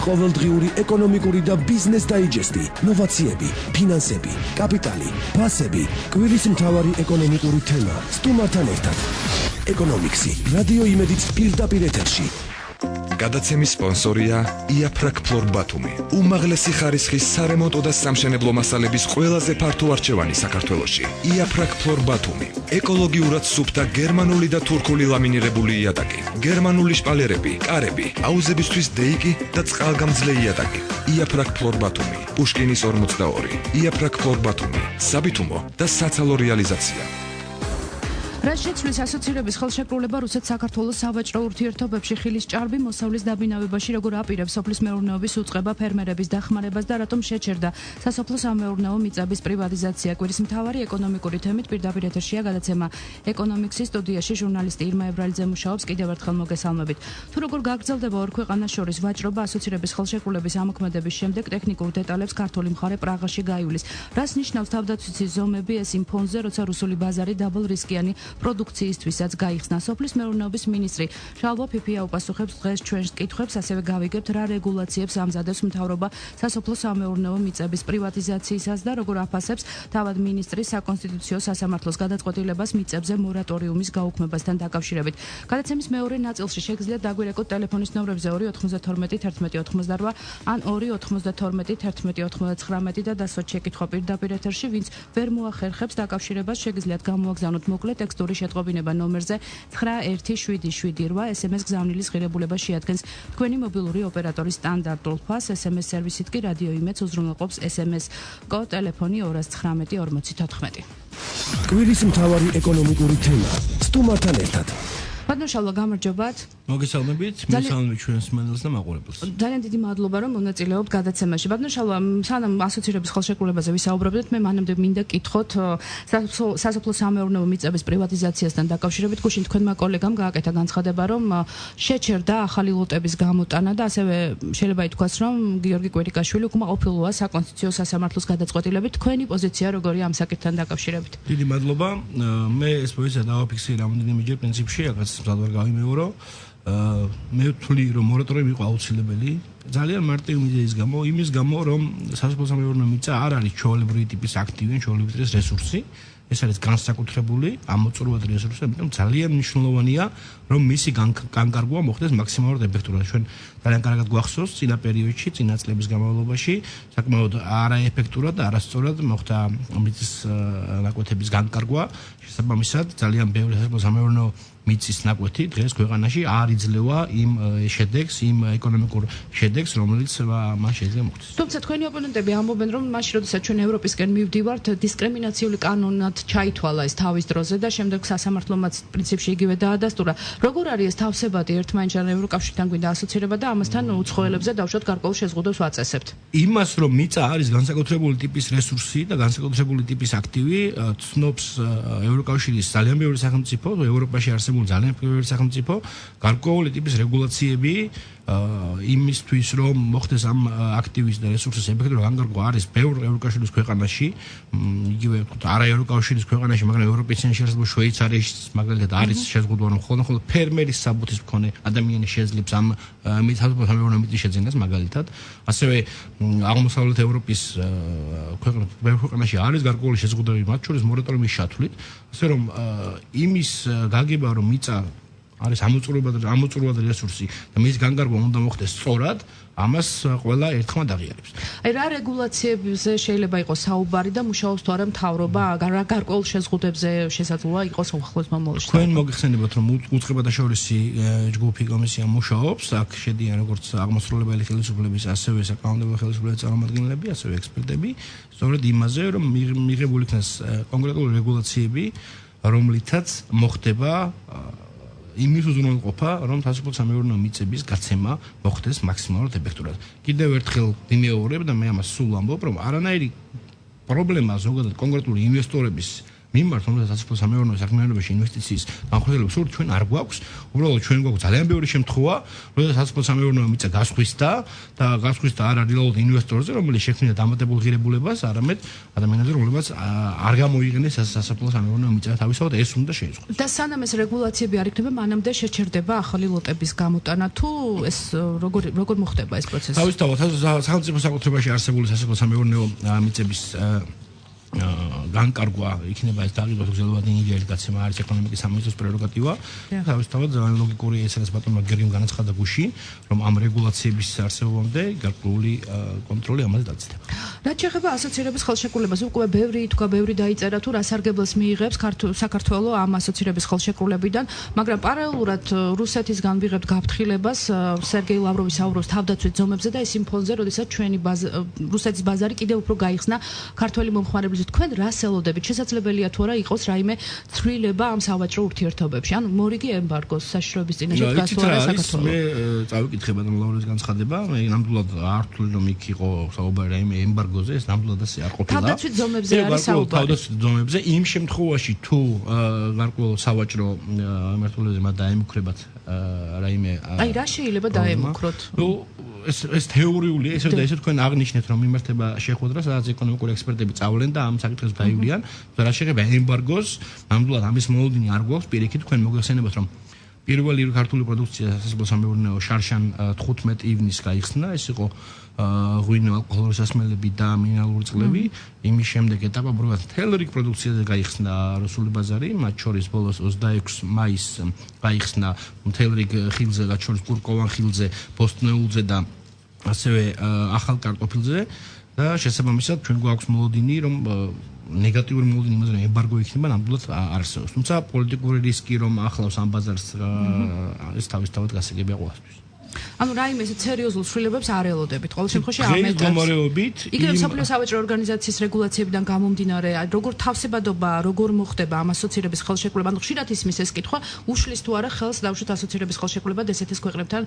ყოველდღიური ეკონომიკური და ბიზნეს დაიჯესტი, ნოვაციები, ფინანსები, კაპიტალი, ფასები, კვირის მთავარი ეკონომიკური თემა. სტუმართან ერთად. ეკონომიქსი, რადიო იმედიც პირდაპირ ეთერში. გადაცემის სპონსორია იაფრაკ ფლორ ბათუმი. უმაღლესი ხარისხის სარემონტო და სამშენებლო მასალების ყველაზე ფართო არჩევანი საქართველოში. იაფრაკ ფლორ ბათუმი. ეკოლოგიურად სუფთა გერმანული და თურქული ლამინირებული იატაკი, გერმანული შპალერები, კარები, აუზებისთვის დეიკი და წყალგამძლე იატაკი. იაფრაკ ფლორ ბათუმი. პუშკინის 42. იაფრაკ ფლორ ბათუმი. საბითუმო და საცალო რეალიზაცია. რაშეცვლის ასოცირების ხელშეკრულება რუსეთ-საქართველოს სავაჭრო ურთიერთობებში ხილის ჭარბი მოსავლის დაბინავებაში როგორ აპირებს სოფლის მეურნეობის უწყება, ფერმერების დახმარებას და რატომ შეჩერდა სასოფლო-სამეურნეო მიწების პრივატიზაცია. კვირის მთავარი ეკონომიკური თემით პირდაპირ ეთერშია გადაცემა ეკონომიქსის სტუდიაში ჟურნალისტი ირმა ებრალიძე მუშაობს. კიდევ ერთხელ მოგესალმებით. თუ როგორ გაგრძელდება ორ ქვეყანას შორის ვაჭრობა ასოცირების ხელშეკრულების ამოქმედების შემდეგ ტექნიკურ დეტალებს ქართული მხარე პრაღაში გაივლის. რას ნიშნავს თავდაცვითი ზომები ეს იმ ფონზე, როცა რუსული ბაზარი დაბლ რისკიანი პროდუქციისთვისაც გაიხსნა. სოფლის მეურნეობის მინისტრი შალვა ფიფია უპასუხებს დღეს ჩვენს კითხვებს, ასევე გავიგებთ რა რეგულაციებს ამზადებს მთავრობა სასოფლო-სამეურნეო მიწების პრივატიზაციისას და როგორ აფასებს თავად მინისტრის საკონსტიტუციო სასამართლოს გადაწყვეტილებას მიწებზე მორატორიუმის გაუქმებასთან დაკავშირებით. გადაცემის მეორე ნაწილში შეგიძლიათ დაგვირეკოთ ტელეფონის ნომრებზე 292 11 88 ან 292 11 99 და დასვათ შეკითხვა პირდაპირ ეთერში, ვინც ვერ მოახერხებს დაკავშირებას, შეგიძლიათ გამოაგზავნოთ მოკლე ტექსტური შეტყობინება ნომერზე 917778. SMS გზავნილის ღირებულება შეადგენს თქვენი მობილური ოპერატორის სტანდარტულ ფასს. SMS სერვისით კი რადიო იმედს უზრუნველყოფს SMS კოდ ტელეფონი 219 44. კვირის მთავარი ეკონომიკური თემა. სტუმართან ერთად. ბატონშალვა, გამარჯობათ. მოგესალმებით, მისალმებით ჩვენს მენელს და მაყურებელს. ძალიან დიდი მადლობა, რომ მონაწილეობთ გადაცემაში. ბატონშალვა, სანამ ასოცირების ხელშეკრულებაზე ვისაუბრებდით, მე მანამდე მინდა კითხოთ სასოფლო-სამეურნეო მიწების პრივატიზაციასთან დაკავშირებით. გუშინ თქვენმა კოლეგამ გააკეთა განცხადება, რომ შეჩერდა ახალი ლოტების გამოტანა და ასევე შეიძლება ითქვას, რომ გიორგი კვირიკაშვილი უკმაყოფილოა საკონსტიტუციო სასამართლოს გადაწყვეტილებით. თქვენი პოზიცია როგორია ამ საკითხთან დაკავშირებით? დიდი მადლობა. მე ეს პოზიცია დავაფიქსირე რამოდენიმეჯერ პრინციპში, რაღაც მზადვარ გავიმეორო. მე ვთვლი, რომ მორატორიუმი იყო აუცილებელი. ძალიან მარტივი მიზეზის გამო, იმის გამო, რომ სასოფლო-სამეურნეო მიწა არ არის ჩვეულებრივი ტიპის აქტივი, ჩვეულებრივი ტიპის რესურსი. ეს არის განსაკუთრებული, ამოწურვადი რესურსი, ამიტომ ძალიან მნიშვნელოვანია, რომ მისი განკარგვა მოხდეს მაქსიმალურად ეფექტურად. ჩვენ ძალიან კარგად გვახსოვს წინა პერიოდში, წინა წლების განმავლობაში, საკმაოდ არაეფექტურად და არასწორად მოხდა მიწის ნაკვეთების განკარგვა. შესაბამისად, ძალიან ბევრი სასოფლო-სამეურნეო მიწის ნაკვეთი დღეს ქვეყანაში არ იძლევა იმ შედეგს, იმ ეკონომიკურ შედეგს, რომელიც მას შეიძლება მოხდეს. თუმცა თქვენი ოპონენტები ამბობენ, რომ მაშინ, როდესაც ჩვენ ევროპისკენ მივდივართ, დისკრიმინაციული კანონად ჩაითვალა ეს თავის დროზე და შემდეგ სასამართლომაც პრინციპში იგივე დაადასტურა. როგორ არის ეს თავსებადი ერთმანეთთან ევროკავშირთან გვინდა ასოცირება და ამასთან უცხოელებზე დავუშვათ გარკვეულ შეზღუდვებს ვაწესებთ? იმას, რომ მიწა არის განსაკუთრებული ტიპის რესურსი და განსაკუთრებული ტიპის აქტივი, ცნობს ევროკავშირის ძალიან ბევრი სახელმწიფო, ევროპაში არსებული ძალიან ბევრი სახელმწიფო, გარკვეული ტიპის რეგულაციები იმისთვის, რომ მოხდეს ამ აქტივის და რესურსის ეფექტური განკარგვა არის ბევრ ევროკავშირის ქვეყანაში, იგივე ვთქვათ, არა ევროკავშირის ქვეყანაში, მაგრამ ევროპის ცენტრში არსებულ შვეიცარიაში მაგალითად არის შეზღუდვა, რომ ხოლმე ფერმერის საბუთის მქონე ადამიანი შეძლებს ამ სასოფლო-სამეურნეო მიწის შეძენას მაგალითად. ასევე აღმოსავლეთ ევროპის ქვეყანაში არის გარკვეული შეზღუდვები, მათ შორის მორატორიუმის ჩათვლით, ასე რომ იმის გაგება, რომ მიწა არის ამოწურვადი რესურსი და მის განკარგვა უნდა მოხდეს სწორად, ამას ყველა ერთხმად აღიარებს. აი რა რეგულაციებზე შეიძლება იყოს საუბარი და მუშაობს თუ არა მთავრობა, რა გარკვეულ შეზღუდვებზე შესაძლოა იყოს უახლოეს მომავალში? თქვენ მოგეხსენებათ, რომ უწყებათა შორისი ჯგუფი კომისია მუშაობს, აქ შედიან როგორც აღმასრულებელი ხელისუფლების, ასევე საკანონმდებლო ხელისუფლების წარმომადგენლები, ასევე ექსპერტები, სწორედ იმაზე, რომ მიღებული იქნას კონკრეტული რეგულაციები, რომლითაც მოხდება იმის უზრუნველყოფა, რომ სასოფლო-სამეურნეო მიწების გაცემა მოხდეს მაქსიმალურად ეფექტურად. კიდევ ერთხელ ვიმეორებ და მე ამას სულ ამბობ, რომ არანაირი პრობლემა ზოგადად კონკრეტული ინვესტორების მიმართ, რომელსაც სასოფლო-სამეურნეო საქმიანობაში ინვესტიციის განხორციელების სურვილი ჩვენ არ გვაქვს. უბრალოდ ჩვენ გვაქვს ძალიან ბევრი შემთხვევა, როდესაც სასოფლო-სამეურნეო მიწა გასხვისდა და არა რეალურად ინვესტორზე, რომელიც შექმნიდა დამატებულ ღირებულებას, არამედ ადამიანებზე, რომლებიც არ გამოიყენეს სასოფლო-სამეურნეო მიწა თავისთავად ეს უნდა შეეწყოს. და სანამ ეს რეგულაციები არ იქნება, მანამდე შეჩერდება ახალი ლოტების გამოტანა თუ ეს როგორ მოხდება ეს პროცესი? თავისთავად სახელმწიფო საკუთრებაში არსებული სასოფლო-სამეურნეო მიწების განკარგვა იქნება ეს დაღიდვა თუ გზელოვანი ნიგერის გაცემა არის ეკონომიკის სამინისტროს პრეროგატივა. თავისთავად ძალიან ლოგიკური ეს არის ბატონმა გერგიმ განაცხადა გუში, რომ ამ რეგულაციების არსებობამდე გარკვეული კონტროლი ამაზე დაცდება. რაც შეეხება ასოცირების ხელშეკრულებას, უკვე ბევრი დაიწერა თუ რა სარგებლოს მიიღებს საქართველოს ამ ასოცირების ხელშეკრულებიდან, მაგრამ პარალელურად რუსეთისგან ვიღებთ გაფრთხილებას სერგეი ლავროვი საუბრობს თავდაცვის ზომებზე და ის იმ ფონზე, როდესაც ჩვენი რუსეთის ბაზარი კიდევ უფრო გაიხსნა ქართველი მომხმარებლების თქვენ რას ელოდებით? შესაძლებელია თუ არა იყოს რაიმე ცვლილება ამ სავაჭრო ურთიერთობებში? ანუ მორიგი ემბარგოს საშიშროების წინაშე დგას თუ არა საქართველოს? მე წავიკითხე ბატონ ლავროვის განცხადება, მე ნამდვილად არ ვთვლი რომ იქ იყო საუბარი რაიმე ემბარგოზე, ეს ნამდვილად ასე არ ყოფილა. თავდაცვის ზომებზე არის საუბარი. თავდაცვის ზომებზე იმ შემთხვევაში თუ გარკვეულ სავაჭრო მმართველებზე მათ დაემუქრებათ რაიმე აი რა შეიძლება დაემუქროთ? ეს თეორიულია, ესე და ესე თქვენ აღნიშნეთ რომ მიმართება შეხვედრა, სადაც ეკონომიკური ექსპერტები წავლენ და ამ საკითხებს გაივლიან. რა შეეხება ემბარგოს, ნამდვილად ამის მოლოდინი არ გვაქვს, პირიქით თქვენ მოგეხსენებათ რომ პირველი ქართული პროდუქცია სასოფლო-სამეურნეო შარშან 15 ივნისს გაიხსნა, ეს იყო ღვინო, ალკოჰოლური სასმელები და მინერალური წყლები. იმის შემდეგ ეტაპობრივად მთელ რიგ პროდუქციაზე გაიხსნა რუსული ბაზარი, მათ შორის ბოლოს 26 მაისს გაიხსნა მთელ რიგ ხილზე, რაც შორის კურკოვან ხილზე, ბოსტნეულზე და ასევე ახალ კარტოფილზე და შესაბამისად ჩვენ გვაქვს მოლოდინი, რომ ნეგატიური მოლოდინი იმაზე რომ ემბარგო იქნება ნამდვილად არსებობს. თუმცა პოლიტიკური რისკი რომ ახლავს ამ ბაზარს ეს თავისთავად გასაგებია ყველასთვის. ანუ რაიმე ისეთ სერიოზულ ცვლილებებს არ ელოდებით. ყოველ შემთხვევაში ამ დღეს გამარევებით იქნებ მსოფლიო სავაჭრო ორგანიზაციის რეგულაციებიდან გამომდინარე, როგორ თავსებადობა, როგორ მოხდება ამ ასოცირების ხელშეკრულება, ანუ ხშირად ისმის ეს კითხვა, უშლის თუ არა ხელს დავუშვათ ასოცირების ხელშეკრულება ესეთის ქვეყნებთან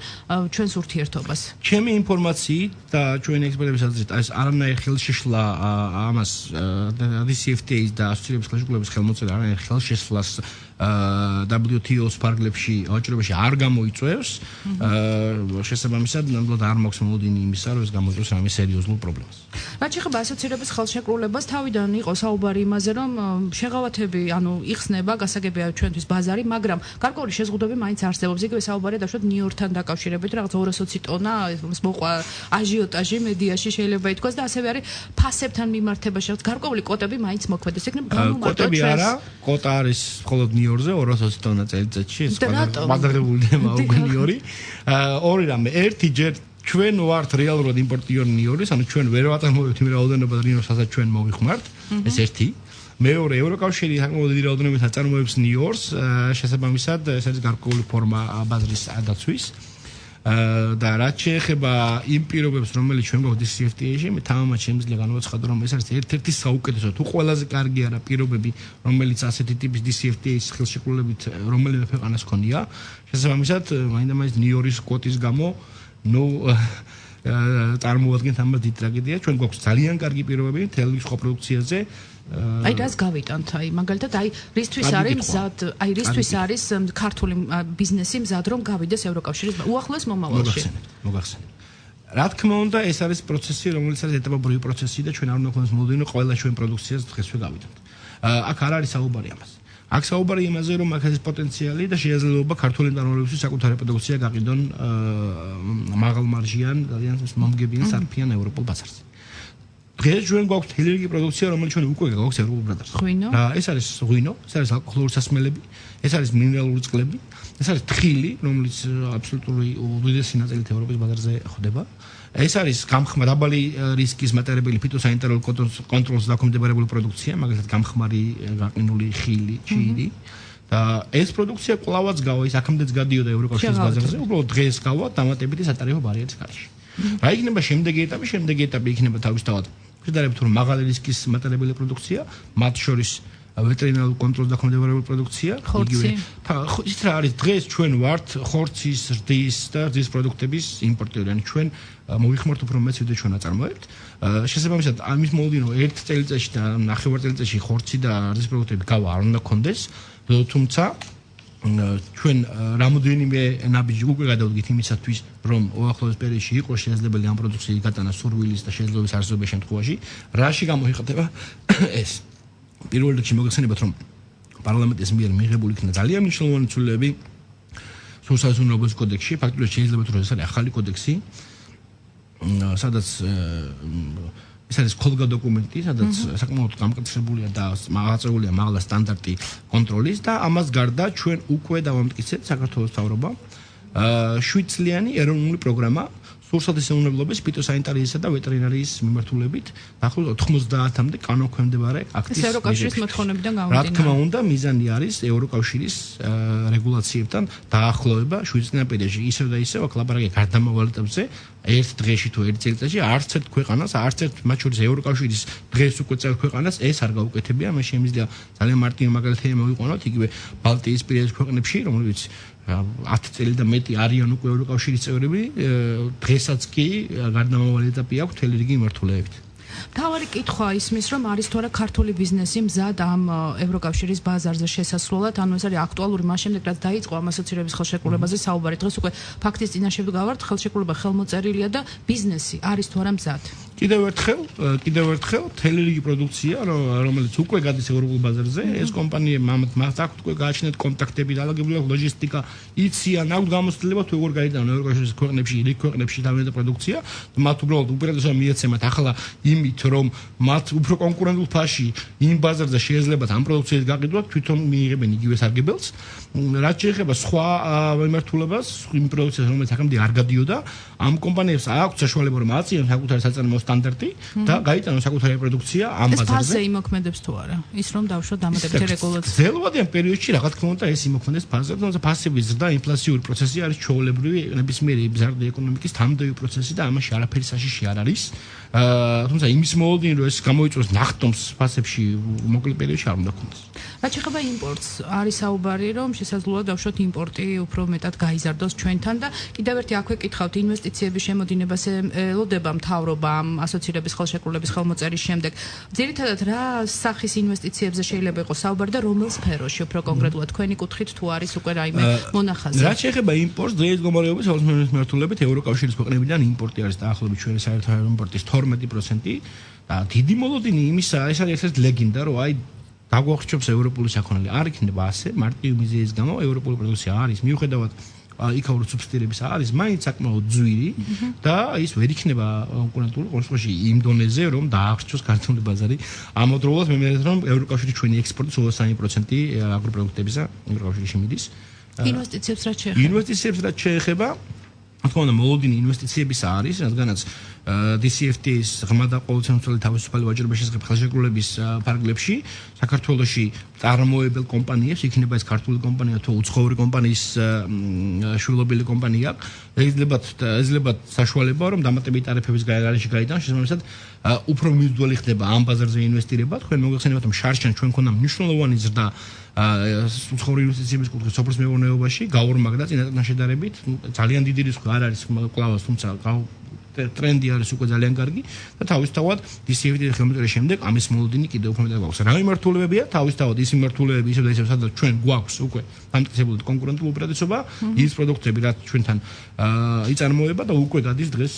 ჩვენს ურთიერთობას. ჩემი ინფორმაციით და ჩვენი ექსპერტების აზრით, ეს არანაირ ხელშეშლა ამას DCFTA-ის და ასოცირების ხელშეკრულების ხელმოწერა არანაირ ხელშეშლას WTO-ს ფარგლებში აჭრებაში არ გამოიწვევს. შესაბამისად, ნამდვილად არ მაქვს მოლოდინი იმისა, რომ ეს გამოიწვევს რამე სერიოზულ პრობლემას. რაც შეეხება ასოცირების ხელშეკრულებას, თავიდან იყო საუბარი იმაზე, რომ შეღავათები, ანუ იხსნება, გასაგებია ჩვენთვის ბაზარი, მაგრამ გარკვეული შეზღუდვები მაინც არსებობს. იგივე საუბარია დაშვათ ნიუ-იორკთან დაკავშირებით, რაღაც 220 ტონა ეს მოყვა აჟიოტაჟი მედიაში შეიძლება ითქვას და ასევე არის ფასებთან მიმართებაში, რაღაც გარკვეული კვოტები მაინც მოქმედებს. იქნებ გამომართვა კვოტები არა, კვოტა არის მხოლოდ ნიუ-იორკზე 220 ტონა წელიწადში, ეს ბაზარებული მაუგნიორი. ორი რამე, ერთი ჯერ ჩვენ ვართ რეალურად იმპორტიორი ნიურის, ანუ ჩვენ ვერ ვაწარმოებთ იმ რაოდენობას ნიურს, რასაც ჩვენ მოვიხმართ, ეს ერთი. მეორე, ევროკავშირი საკმაოდ დიდი რაოდენობით აწარმოებს ნიურს, შესაბამისად, ეს არის გარკვეული ფორმა ბაზრის დაცვის. და რაც შეეხება იმ პირობებს, რომელიც ჩვენ გვაქვს DCFTA-ში, მე თამამად შემიძლია განვაცხადო, რომ ეს არის ერთ-ერთი საუკეთესო, თუ ყველაზე კარგი არა პირობები, რომელიც ასეთი ტიპის DCFTA-ის ხელშეკრულებით რომელიმე ქვეყანას ქონია. შესაბამისად, მაინდა-მაინც ნიუ-იორკის კვოტის გამო, წარმოვადგენთ ამას დიდ ტრაგედიას. ჩვენ გვაქვს ძალიან კარგი პირობები მთელ სხვა პროდუქციაზე. აი რას გავიტანთ, აი მაგალითად, აი რისთვის არის მზად, აი რისთვის არის ქართული ბიზნესი მზად რომ გავიდეს ევროკავშირის უახლოეს მომავალში. მოგახსენეთ. რა თქმა უნდა, ეს არის პროცესი, რომელიც არის ეტაპობრივი პროცესი და ჩვენ არ უნდა გვქონდეს მოლოდინი ყველა ჩვენ პროდუქციას დღესვე გავიდანთ. აქ არ არის საუბარი ამას. აქ საუბარი იმაზე, რომ აქ არის პოტენციალი და შესაძლებლობა ქართული მწარმოებელისთვის საკუთარი პროდუქცია გაყიდონ მაღალმარჟიან, ძალიან მომგებიან სარფიან ევროპულ ბაზარზე. დღეს ჩვენ გვაქვს მთელი რიგი პროდუქცია, რომელიც ჩვენ უკვე გვაქვს ევროპულ ბაზარზე. ღვინო? ეს არის ღვინო, ეს არის ალკოჰოლური სასმელები, ეს არის მინერალური წყლები, ეს არის თხილი, რომელიც აბსოლუტური უდიდესი ნაწილით ევროპის ბაზარზე ხდება. ეს არის დაბალი რისკის მატარებელი ფიტოსანიტარულ კონტროლს დაქვემდებარებული პროდუქცია, მაგალითად გამხმარი გაყინული ხილი, ჩირი. და ეს პროდუქცია კვლავაც გავა, ის აქამდეც გადიოდა ევროკავშირის ბაზარზე, უბრალოდ დღეს გავა დამატებითი სატარიფო ბარიერის გარეშე. რა იქნება შემდეგი ეტაპი? შემდეგი ეტაპი იქნება თავისთავად შედარებით რომ მაღალი რისკის მატარებელი პროდუქცია, მათ შორის ვეტერინარულ კონტროლს დაქვემდებარებული პროდუქცია, ის რა არის დღეს ჩვენ ვართ ხორცის, რძის და რძის პროდუქტების იმპორტიორი, ანუ ჩვენ მოვიხმართ უფრო მეც ვიდრე ჩვენ აწარმოებთ. შესაბამისად, ამის მოლოდინო ერთ წელიწადში და ნახევარ წელიწადში ხორცი და რძის პროდუქტები გავა არ უნდა გქონდეს, თუმცა ჩვენ რამოდენიმე ნაბიჯი უკვე გადავდგით იმისათვის, რომ უახლოეს პერიოდში იყოს შესაძლებელი ამ პროდუქციის გატანა სურვილის და შესაძლებლობის არსებობის შემთხვევაში, რაში გამოიხატება ეს. პირველ რიგში მოგეხსენებათ, რომ პარლამენტის მიერ მიღებული იქნა ძალიან მნიშვნელოვანი ცვლილებები სოციალურ-ეკონომიკურ კოდექსში, ფაქტობრივად შეიძლება თუ ეს არის ახალი კოდექსი, სადაც ეს არის კოლგა დოკუმენტი, სადაც საკმაოდ გამკაცებულია და აღწევულია მაღლა სტანდარტი კონტროლის და ამას გარდა ჩვენ უკვე დავამტკიცეთ საქართველოს მთავრობამ 7 წლიანი ეროვნული პროგრამა სურსათმოქმედების ფიტოსანიტარიისა და ვეტერინარიის მიმართულებით დაახლოებით 90-მდე კანონქვემდებარე აქტის. ეს ევროკავშირის მოთხოვნებიდან გამომდინარე. რა თქმა უნდა, მიზანი არის ევროკავშირის რეგულაციებთან დაახლოება 7 წლიან პერიოდში. ისევ და ისევ აქ ლაპარაკია გარდამავალ ეტაპზე, ერთ დღეში თუ ერთ წელიწადში არც ერთ ქვეყანას, არც ერთ მათ შორის ევროკავშირის დღეს უკვე წევრ ქვეყანას ეს არ გაუკეთებია. მე შემიძლია ძალიან მარტივი მაგალითი მოვიყვანოთ, იგივე ბალტიისპირეთის ქვეყნებში, რომლებიც 10 წელი და მეტი არიან უკვე ევროკავშირის წევრები, დღესაც კი გარდამავალი ეტაპი აქვს მთელი რიგი მიმართულებით. მთავარი კითხვა ისმის, რომ არის თუ არა ქართული ბიზნესი მზად ამ ევროკავშირის ბაზარზე შესასვლელად, ანუ ეს არის აქტუალური მას შემდეგ, რაც დაიწყო ამ ასოცირების ხელშეკრულებაზე საუბარი. დღეს უკვე ფაქტის წინაშე ვდგავართ, ხელშეკრულება ხელმოწერილია და ბიზნესი არის თუ არა მზად. კიდევ ერთხელ მთელი რიგი პროდუქცია, რომელიც უკვე გადის ევროპულ ბაზარზე, ეს კომპანიები მათ აქვთ უკვე გააჩნიათ კონტაქტები, დალაგებული აქვს ლოჯისტიკა, იციან, აქვთ გამოცდილება თუ როგორ გაიტანონ ევროკავშირის ქვეყნებში, რიგ ქვეყნებში თავიანთი პროდუქცია, მათ უბრალოდ უპირატესობა მიეცემათ ახლა იმით, რომ მათ უფრო კონკურენტულ ფასში იმ ბაზარზე შეეძლებათ ამ პროდუქციის გაყიდვა, თვითონ მიიღებენ იგივე სარგებელს. რაც შეეხება სხვა მიმართულებას, იმ პროდუქციას, რომელიც აქამდე არ გადიოდა, ამ კომპანიებს აქვთ საშუალება, რომ აწიონ საკუთარი საწარმოო სტანდარტი და გაიტანონ საკუთარი პროდუქცია ამ ბაზარზე. ეს ფაზე იმოქმედებს თუ არა? ის რომ დავუშვათ დამატებითი რეგულაცია. ძველოვადიან პერიოდში რა თქმა უნდა ეს იმოქმედებს ფაზე, თუმცა ფასების ზრდა ინფლაციური პროცესი არის ჩვეულებრივი ნებისმიერი მზარდი ეკონომიკის თამდევი პროცესი და ამაში არაფერი საშიში არ არის. თუმცა იმის მოლოდინი რომ ეს გამოიწვევს ნახტომს ფასებში მოკლე პერიოდში არ უნდა გქონდეს. რაც შეეხება იმპორტს, არის საუბარი, რომ შესაძლოა დავუშვათ იმპორტი უფრო მეტად გაიზარდოს ჩვენთან და კიდევ ერთი აქვე კითხავთ ინვესტიციების შემოდინებას ელოდება მთავრობა ამ ასოცირების ხელშეკრულების ხელმოწერის შემდეგ. ძირითადად რა სახის ინვესტიციებზე შეიძლება იყოს საუბარი და რომელ სფეროში უფრო კონკრეტულად თქვენი კუთხით თუ არის უკვე რაიმე მონახაზი? რაც შეეხება იმპორტს, დღეს გამარჯვების საქმიანობის მიმართულებით ევროკავშირის ქვეყნებიდან იმპორტი არის დაახლოებით ჩვენი საერთო იმპორტის 12% და დიდი მოლოდინი იმისა, ეს არის ერთ-ერთი ლეგენდა, რომ აი დაგვახრჩობს ევროპული საქონელი. არ იქნება ასე, მარტივი მიზეზის გამო ევროპული პროდუქცია არის, მიუხედავად იქაური სუბსიდირების არის, მაინც საკმაოდ ძვირი და ის ვერ იქნება კონკურენტული კონსტრუქციაში იმ დონეზე, რომ დაახრჩოს ქართული ბაზარი. ამავდროულად მე მგონია, რომ ევროკავშირის ჩვენი ექსპორტის 23% აგროპროდუქტებისა ევროკავშირში მიდის. ინვესტიციებს რაც შეეხება თქმა უნდა მოლოდინი ინვესტიციების არის, რადგანაც DCFTA-ის ღრმა და ყოველწლიური თავისუფალი ვაჭრობის შესახებ ხელშეკრულების ფარგლებში საქართველოში წარმოებელ კომპანიებს, იქნება ეს ქართული კომპანია თუ უცხოური კომპანიის შვილობილი კომპანია, ეძლებათ საშუალება, რომ დამატებითი ტარიფების გარეშე გაიტანონ, შესაბამისად უფრო მიზდველი ხდება ამ ბაზარზე ინვესტირება. თქვენ მოგეხსენებათ, რომ შარშან ჩვენ ქონდა მნიშვნელოვანი ზრდა უცხოური ინვესტიციების კუთხით სოფლის მეურნეობაში, გაორმაგდა წინასწარ შედარებით, ძალიან დიდი რისკი არ არის კლავას, თუმცა ტრენდი არის უკვე ძალიან კარგი და თავისთავად DCFTA-ის ხელმოწერის შემდეგ ამის მოლოდინი კიდევ უფრო მეტად გვაქვს. რა მიმართულებებია? თავისთავად ის მიმართულებები ისევ და ისევ სადაც ჩვენ გვაქვს უკვე დამტკიცებული კონკურენტული უპირატესობა, ის პროდუქტები რაც ჩვენთან იწარმოება და უკვე გადის დღეს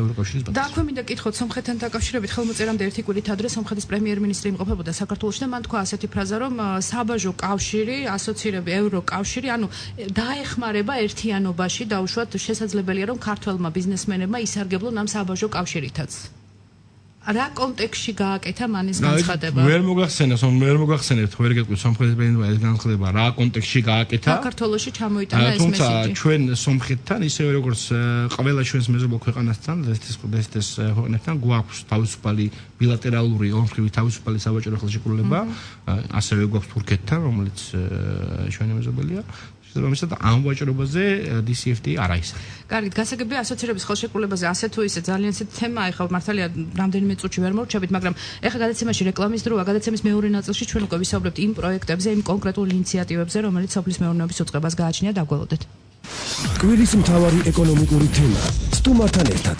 ევროკავშირის ბაზარზე. და აქვე მინდა კითხოთ სომხეთთან დაკავშირებით ხელმოწერამდე ერთი კვირით ადრე სომხეთის პრემიერ-მინისტრი იმყოფებოდა საქართველოში და მან თქვა ასეთი ფრაზა, რომ საბაჟო კავშირი, ასოცირები ევროკავშირი, ანუ დაეხმარება ერთიანობაში, დაუშვათ შესაძლებელია რომ ქართველმა ბიზნესმენებმა ისარგებლონ ამ საბაჟო კავშირითაც. რა კონტექსტში გააკეთა მან ეს განცხადება? ვერ მოგახსენებთ, ვერ გეტყვით სომხეთის პრემიერმა ეს განცხადება რა კონტექსტში გააკეთა? საქართველოში ჩამოიტანა ეს მესიჯი. თუმცა ჩვენ სომხეთთან ისევე როგორც ყველა ჩვენს მეზობელ ქვეყანასთან, ეს ქვეყნებთან გვაქვს თავისუფალი ბილატერალური ორმხრივი თავისუფალი სავაჭრო ხელშეკრულება, ასევე გვაქვს თურქეთთან, რომელიც ჩვენი მეზობელია. შესაბამისად ამ ვაჭრობაზე DCFTA არ აისახა. კარგით, გასაგებია ასოცირების ხელშეკრულებაზე ასე თუ ისე ძალიან ისეთი თემაა, ეხლა მართალია რამდენიმე წუთში ვერ მორჩებით, მაგრამ ეხლა გადაცემაში რეკლამის დროა, გადაცემის მეორე ნაწილში ჩვენ უკვე ვისაუბრებთ იმ პროექტებზე, იმ კონკრეტულ ინიციატივებზე, რომელიც სოფლის მეურნეობის უწყებას გააჩნია, დაგველოდეთ. კვირის მთავარი ეკონომიკური თემა სტუმართან ერთად.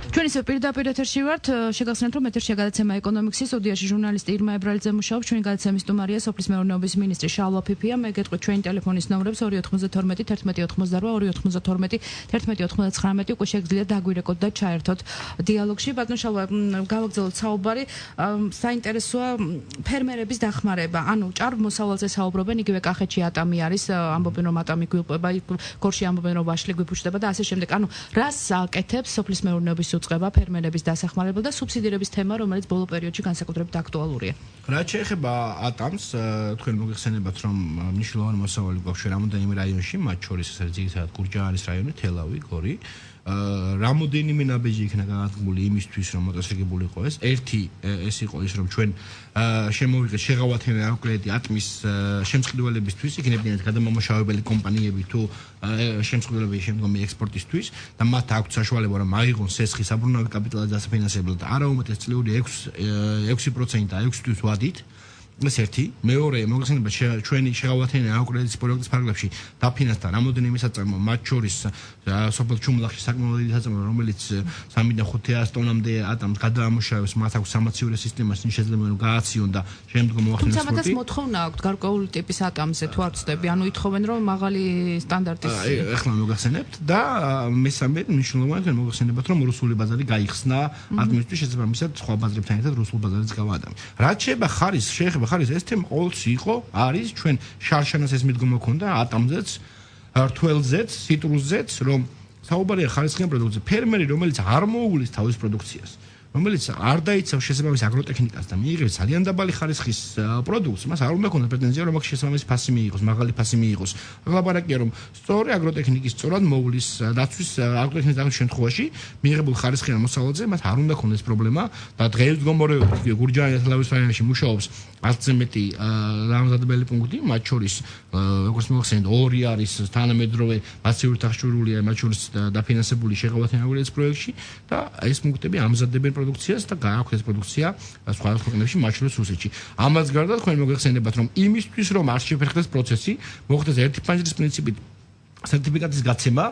ჩვენ ისე პირდაპირ ეთერში ვართ, შეგახსენებთ, რომ ეთერშია გადაცემა ეკონომიქსის, სტუდიაში ჟურნალისტი ირმა ებრალიძე მუშაობს, ჩვენი გადაცემის სტუმარია სოფლის მეურნეობის მინისტრი შალვა ფიფია. მე გეტყვით ჩვენი ტელეფონის ნომრებს 292 1188 292 1199 უკვე შეგიძლიათ დაგვირეკოთ და ჩაერთოთ დიალოგში. ბატონ შალვა, გავაგრძელოთ საუბარი. საინტერესოა ფერმერების დახმარება. ანუ ჭარბ მოსავალზე საუბრობენ, იგივე კახეთში ატამი არის, ამბობენ რომ ატამი გვიყვება, გორში ამბობენ რომ ვაშლი გვიფუჭდება და ასე შემდეგ. ანუ რას აკეთებს სოფლის მეურნეობის უწყება ფერმერების დასახმარებლად და სუბსიდირების თემა, რომელიც ბოლო პერიოდში განსაკუთრებით აქტუალურია. რაც შეეხება ატამს, თქვენ მოგეხსენებათ, რომ მნიშვნელოვანი მოსავალი გვაქვს რამოდენიმე რაიონში, მათ შორის ეს არის ძირითადად გურჯაანის რაიონი, თელავი, გორი. რამოდენიმე ნაბეჯი იქნა განადგმული იმისთვის, რომ მოწესრიგებული იყო ეს. ერთი ეს იყო ის, რომ ჩვენ შემოვიღეთ შეღავათენე კონკრეტი ატმის შემწყდველებისთვის, იქნებიან გადამამუშავებელი კომპანიები თუ შემწყდველები შემდგომი ექსპორტისთვის და მათ აქვს საშუალება რომ აიღონ სესხი საბრუნავი კაპიტალზე დასაფინანსებლად არა უმეტეს წლიური 6% და 6 თვის ვადით. ეს ერთი, მეორე, მოგეხსენებათ ჩვენი შეღავათენე აკრედიტის პროექტის ფარგლებში დაფინანსდა რამოდენიმე საწარმო, მათ შორის სოფელ ჩუმლახში საკმაოდ დიდი საწარმო, რომელიც 3-დან 500 ტონამდე ატამს გადაამუშავებს, მათ აქვს სამაცივრო სისტემა, შეიძლება რომ გააციონ და შემდგომ მოახდინოს თუმცა მათაც მოთხოვნა აქვს გარკვეული ტიპის ატამზე თუ არ ვწდები, ანუ ითხოვენ რომ მაღალი სტანდარტის. ეხლა მოგეხსენებთ და მესამე მნიშვნელოვანი მოგეხსენებათ რომ რუსული ბაზარი გაიხსნა ატმისთვის შესაბამისად სხვა ბაზრებთან ერთად რუსულ ბაზარიც გავაადამე. რაც შეეხება ხარის ეს თემა ყოველთვის იყო, არის ჩვენ შარშანას ეს მიდგომა ქონდა ატამზეც, რთველზეც, ციტრუსზეც, რომ საუბარია ხარისხიან პროდუქციაზე. ფერმერი, რომელიც არ მოუვლის თავის პროდუქციას, რომელიც არ დაიცავს შესაბამის აგროტექნიკას და მიიღებს ძალიან დაბალი ხარისხის პროდუქტს, მას არ უნდა ქონდეს პრეტენზია, რომ აქ შესაბამის ფასი მიიღოს, მაღალი ფასი მიიღოს. ლაპარაკია, რომ სწორი აგროტექნიკის სწორად მოუვლის დაცვის აგროტექნიკის დაცვის შემთხვევაში მიიღებულ ხარისხიან მოსავალზე მას არ უნდა ქონდეს პრობლემა და დღესდღეობით გურჯაანის თელავის რაიონში მუშაობს 10-ზე მეტი დამზადებელი პუნქტი, მათ შორის როგორც მოგხსენეთ, 2 არის თანამედროვე მასიური დახშურულია, მათ შორის დაფინანსებული შეღავათენე აგროტექნიკის პროექტში და ეს პუნქტები ამზადებენ პროდუქციას და გააქვთ ეს პროდუქცია სხვა ქვეყნებში, მათ შორის რუსეთში. ამას გარდა თქვენ მოგეხსენებათ, რომ იმისთვის რომ არ შეფერხდეს პროცესი, მოხდეს ერთი პანჯრის პრინციპით სერტიფიკატის გაცემა,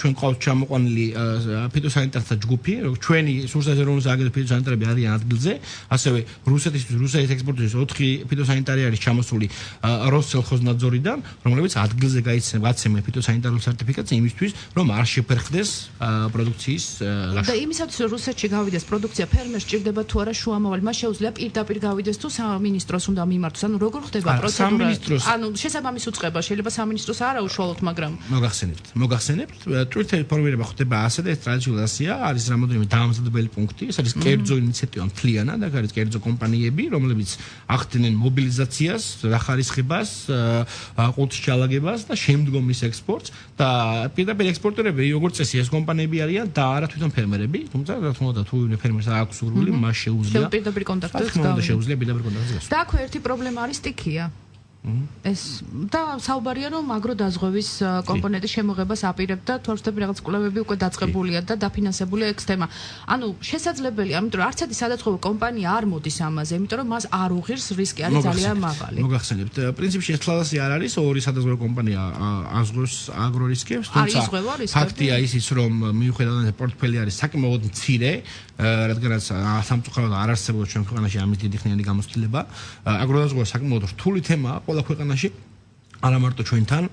ჩვენ ყავს ჩამოყვანილი ფიტოსანიტართა ჯგუფი, ჩვენი სურსაზერონის აგენტ ფიტოსანიტარები არიან ადგილზე, ასევე რუსეთის ექსპორტის 4 ფიტოსანიტარი არის ჩამოსული როსსელხოზნაძორიდან, რომლებიც ადგილზე გაიცემა ფიტოსანიტარულ სერტიფიკატს იმისთვის, რომ არ შეფერხდეს პროდუქციის და იმისათვის რომ რუსეთში გავიდეს პროდუქცია, ფერმერს ჭირდება თუ არა შუამავალი, მას შეუძლია პირდაპირ გავიდეს თუ სამინისტროს უნდა მიმართოს, ანუ როგორ ხდება პროცედურა? ანუ შესაბამის უწყება შეიძლება სამინისტროს არა უშუალოდ, მაგრამ მოგახსენებთ, Twitter ფორმირება ხდება ასე და ეს ტრადიციულად ასეა, არის რამოდენიმე დამზადებელი პუნქტი, ეს არის კერძო ინიციატივა მთლიანად, აქ არის კერძო კომპანიები, რომლებიც ახდენენ მობილიზაციას, რახარისხებას, ყუთის ჩალაგებას და შემდგომ ის ექსპორტს და პირდაპირ ექსპორტერები, როგორც წესი, ეს კომპანიები არიან და არა თვითონ ფერმერები, თუმცა რა თქმა უნდა, თუ ფერმერს აქვს სურვილი, მას შეუძლია პირდაპირ კონტაქტებს გავიდეს. და აქვე ერთი პრობლემა არის სტიქია. ეს და საუბარია რომ აგროდაზღვევის კომპონენტის შემოღებას აპირებდა თორსტები რაღაც კვლევები უკვე დაწყებულია და დაფინანსებულია ეს თემა. ანუ შესაძლებელია, ამიტომ არც ერთი სადაზღვევო კომპანია არ მოდის ამაზე, იმიტომ რომ მას არ უღირს რისკი არის ძალიან მაღალი. მოგახსენებთ, პრინციპში ეს თვალასი არ არის, ორი სადაზღვევო კომპანია აზღვევს აგრორისკებს, თუმცა ფაქტია ისიც რომ მიუხედავად პორტფელი არის საკმაოდ მცირე, რადგანაც სამწუხაროდ არ არსებობს ჩვენ ქვეყანაში ამის დიდი ხნიანი გამოცდილება, აგროდაზღვევა საკმაოდ რთული თემაა ყველა ქვეყანაში, არა მარტო ჩვენთან,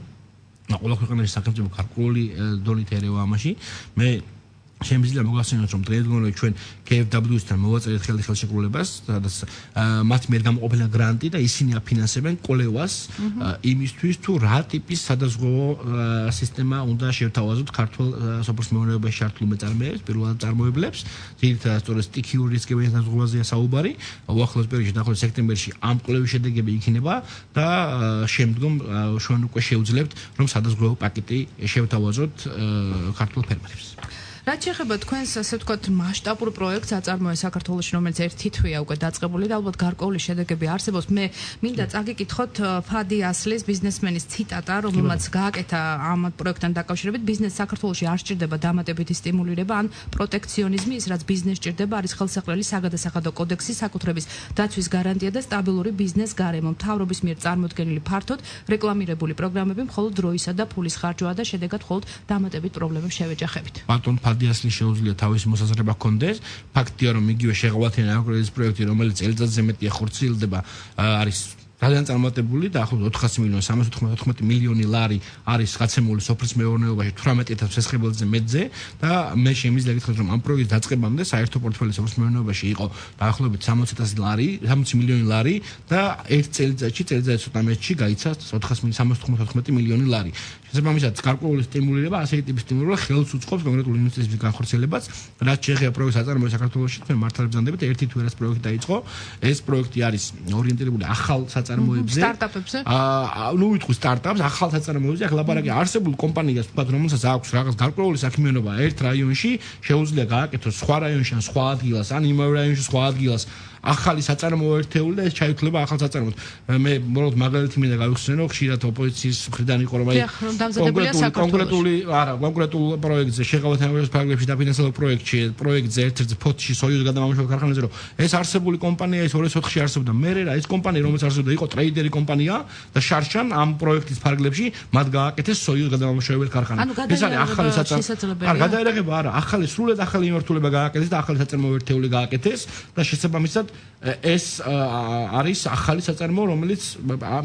ყველა ქვეყანაში სახელმწიფო გარკვეული დონით ერევა ამაში. მე შემიძლია მოგახსენოთ, რომ დღესდღეობით ჩვენ KfW-სთან მოვაწერეთ ხელშეკრულებას, სადაც მათ მიერ გამოყოფილა გრანტი და ისინი აფინანსებენ კვლევას იმისთვის, თუ რა ტიპის სადაზღვევო სისტემა უნდა შევთავაზოთ ქართულ სოფლის მეურნეობაში ჩართულ მეწარმეებს, პირველად წარმოებლებს, ძირითადად სწორედ სტიქიური რისკების დაზღვევაზეა საუბარი. უახლოეს პერიოდში, დაახლოებით სექტემბერში ამ კვლევის შედეგები იქნება და შემდგომ ჩვენ უკვე შევძლებთ, რომ სადაზღვევო პაკეტი შევთავაზოთ ქართულ ფერმერებს. რაც შეეხება თქვენს ასე ვთქვათ მასშტაბურ პროექტს აწარმოე საქართველოში, რომელიც ერთი თვეა უკვე დაწყებული და ალბათ გარკვეული შედეგები არსებობს. მე მინდა წაგიკითხოთ ფადი ასლის ბიზნესმენის ციტატა, რომელმაც გააკეთა ამ პროექტთან დაკავშირებით. ბიზნეს საქართველოში არ სჭირდება დამატებითი სტიმულირება ან პროტექციონიზმი, ის რაც ბიზნესს სჭირდება არის ხელსაყრელი საგადასახადო კოდექსი, საკუთრების დაცვის გარანტია და სტაბილური ბიზნეს გარემო. მთავრობის მიერ წარმოდგენილი ფართოდ რეკლამირებული პროგრამები მხოლოდ დროისა და ფულის ხარჯვაა და შედეგად მხოლოდ დამატებით პრობლემებს შევეჯახებით. ბატონ ფადიასლი შეუძლია თავისი მოსაზრება ჰქონდეს. ფაქტია, რომ იგივე შეღავათიანი აგროების პროექტი, რომელიც წელიწადზე მეტია ხორციელდება, არის ძალიან წარმატებული და ახლობლად 400 მილიონი 394 მილიონი ლარი არის გაცემული სოფლის მეურნეობაში 18000 შესაძლებელზე მეტზე და მე შემიძლია გითხრათ რომ ამ პროექტის დაწყებამდე საერთო პორტფელი სოფლის მეურნეობაში იყო დაახლოებით 60000 ლარი 60 მილიონი ლარი და ერთ წელიწადში ცოტა მეტში გაიცა 394 მილიონი ლარი. შესაბამისად გარკვეული სტიმულირება ასეთი ტიპის სტიმულირება ხელს უწყობს კონკრეტული ინვესტიციების განხორციელებას. რაც შეეხება პროექტის აწარმოებას საქართველოში, თქვენ მართალ ბრძანდებით ერთი თუ ერას პროექტი დაიწყო. ეს პროექტი არის ორიენტირებული ახალ საწარმოებზე. სტარტაპებზე? ნუ ვიტყვი სტარტაპს, ახალ საწარმოებზე. ახლა ლაპარაკი არსებულ კომპანიას, თქვა რომელსაც აქვს რაღაც გარკვეული საქმიანობა ერთ რაიონში, შეუძლია გააკეთოს სხვა რაიონში ან სხვა ადგილას, ან იმავე რაიონში სხვა ადგილას. ახალი საწარმოო ერთეული და ეს ჩაითვლება ახალ საწარმოოდ. მე უბრალოდ მაგალითი მინდა გავიხსენო, ხშირად ოპოზიციის მხრიდან იყო რომ კონკრეტულ პროექტზე შეღავათიანების ფარგლებში დაფინანსებულ პროექტზე ერთ-ერთ ფოთში სოიუზ გადამამუშავებელი ქარხანაზე რომ ეს არსებული კომპანია ის 2004-ში არსებობდა. მე რა ეს კომპანია რომელიც არსებობდა იყო ტრეიდერი კომპანია და შარშან ამ პროექტის ფარგლებში მათ გააკეთეს სოიუზ გადამამუშავებელი ქარხანა. ეს არის ახალი საწარმოო. არ გადაერაღება არა, ახალი სრულად ახალი იმართულება გააკეთეს და ახალი საწარმოო ერთეული გააკეთეს და შესაბამისად ეს არის ახალი საწარმოო, რომელიც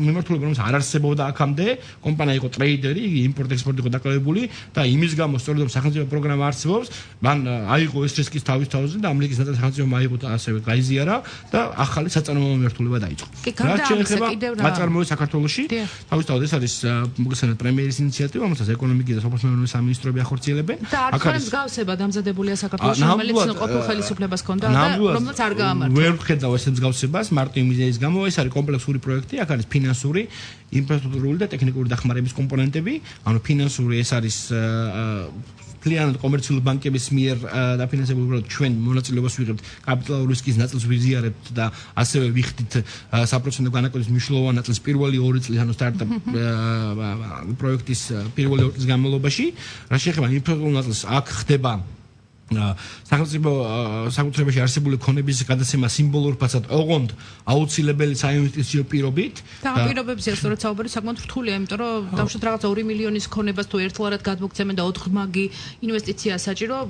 მიმართულება რომელიც არ არსებობდა აქამდე, კომპანია იყო ტრეიდერი, იგი იმპორტ-ექსპორტი იყო დაკავებული და იმის გამო სწორედ რომ სახელმწიფო პროგრამა არსებობს, მან აიღო ეს რისკის თავის თავზე და ამ რისკის ნაწილი სახელმწიფომ აიღო და ასევე გაიზიარა და ახალი საწარმოო მიმართულება დაიწყო. რაც შეეხება საწარმოო საქართველოში, თავის თავზე ეს არის მოგესალმებით პრემიერის ინიციატივა, რომელსაც ეკონომიკის და სოფლის მეურნეობის სამინისტროები ახორციელებენ. აქ არის მსგავსება დამზადებულია საქართველოში, რომელიც ყოფილ ხელისუფლებას ჰქონდა და რომელიც არ გაამართლა. ხედავ ეს მსგავსებას მარტო იმ იდეის გამო ეს არის კომპლექსური პროექტი, აქ არის ფინანსური, ინფრასტრუქტურული და ტექნიკური დახმარების კომპონენტები, ანუ ფინანსური ეს არის მთლიანად კომერციული ბანკების მიერ დაფინანსებული უბრალოდ ჩვენ მონაწილეობას ვიღებთ კაპიტალურ რისკის ნაწილს ვიზიარებთ და ასევე ვიხდით საპროცენტო განაკვეთის მნიშვნელოვან ნაწილს პირველი 2 წლის ანუ სტარტაპ პროექტის პირველი 2 წლის განმავლობაში. რაც შეეხება ინფრასტრუქტურულ ნაწილს, აქ ხდება საკუთრებაში არსებული ქონების გადაცემა სიმბოლურ ფასად, ოღონდ აუცილებელი საინვესტიციო პირობით. და ამ პირობებზეა სწორედ საუბარი საკმაოდ რთულია, იმიტომ რომ დავუშვათ რაღაც 2 მილიონის ქონებას თუ ერთლარად გადმოგცემენ და 4 მაგი ინვესტიცია საჭირო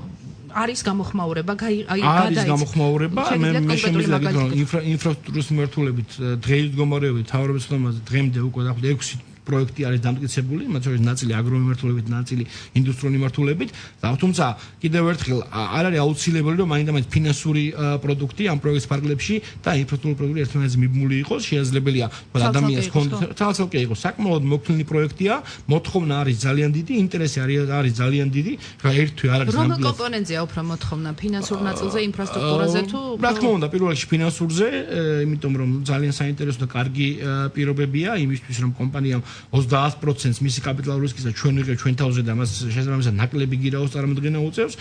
არის გამოხმაურება, არის გამოხმაურება, მე შემიძლია გითხრა რომ ინფრასტრუქტურის მიმართულებით დღეის მდგომარეობით თავრობის ხომაზე დღემდე უკვე დაახლოებით 6 პროექტი არის დამტკიცებული, მათ შორის ნაწილი აგრომიმართულებით, ნაწილი ინდუსტრიული მიმართულებით. თუმცა კიდევ ერთხელ არ არის აუცილებელი რომ მაინდა-მაინც ფინანსური პროდუქტი ამ პროექტის ფარგლებში და ინფრასტრუქტურული პროდუქტი ერთმანეთზე მიბმული იყოს, შესაძლებელია ადამიანს კონდიციონერი თვალსაჩინო იყოს. საკმაოდ მოქნილი პროექტია, მოთხოვნა არის ძალიან დიდი, ინტერესი არის ძალიან დიდი. რა ერთ თვე არ არის ნამდვილად. რომელ კომპონენტზეა უფრო მოთხოვნა, ფინანსურ ნაწილზე, ინფრასტრუქტურაზე თუ რა თქმა უნდა, პირველ რიგში ფინანსურზე, იმიტომ რომ ძალიან საინტერესო და კარგი პირობებია იმისთვის რომ კომპანიამ 30% მისი კაპიტალურ რისკისა ჩვენ ვიღებთ ჩვენ თავზე და მას შესაბამისად ნაკლები გირაოს წარმოქმნა უწევს.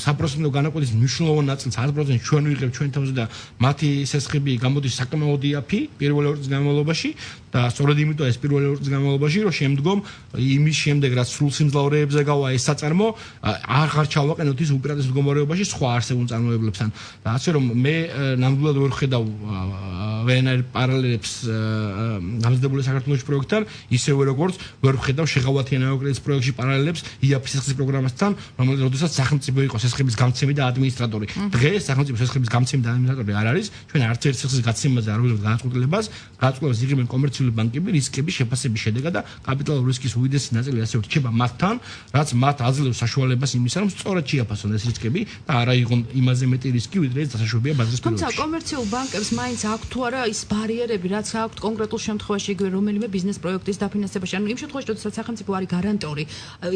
საპროცენტო განაკვეთის მნიშვნელოვან ნაწილს 100% ჩვენ ვიღებთ ჩვენ თავზე და მათი სესხები გამოდის საკმაოდ იაფი პირველი 2 წლის განმავლობაში და სწორედ იმიტომ ეს პირველი 2 წლის განმავლობაში რომ შემდგომ იმის შემდეგ რაც სრულ სიმძლავრეებზე გავა ეს საწარმო აღარ ჩავაყენოთ ის უპირატეს მდგომარეობაში სხვა არსებულ წარმოებლებთან. და ასე რომ მე ნამდვილად ვერ ხედავ ვერანაირ პარალელებს დამზადებული საქართველოს პროექტთან ისევე როგორც ვერ ვხედავ შეღავათიანების პროექტში პარალელებს იაფი სესხების პროგრამასთან, რომელზეც სახელმწიფო იყო სესხების გამცემი და ადმინისტრატორი. დღეს სახელმწიფო სესხების გამცემი და ადმინისტრატორი არ არის. ჩვენ არც ერთ სესხების გაცემაზე არ ვიღებთ განაცხადებას. განაცხადებას იღებენ კომერციული ბანკები რისკების შეფასების შედეგად და კაპიტალურ რისკის უდიდესი ნაწილი ასე რჩება მათთან, რაც მათ აძლევს საშუალებას იმისა, რომ სწორად შეაფასონ ეს რისკები და არა იყონ იმაზე მეტი რისკი, ვიდრე ეს დასაშვებია ბაზრის პირობებში. თუმცა კომერციულ ბანკებს მაინც აქვთ თუ არა ის ბარიერები, რაც აქვთ კონკრეტულ შემთხვევაში იგივე რომელიმე ბიზნეს პროექტის დაფინანსებაში. ანუ იმ შემთხვევაში, როდესაც სახელმწიფო არის გარანტორი,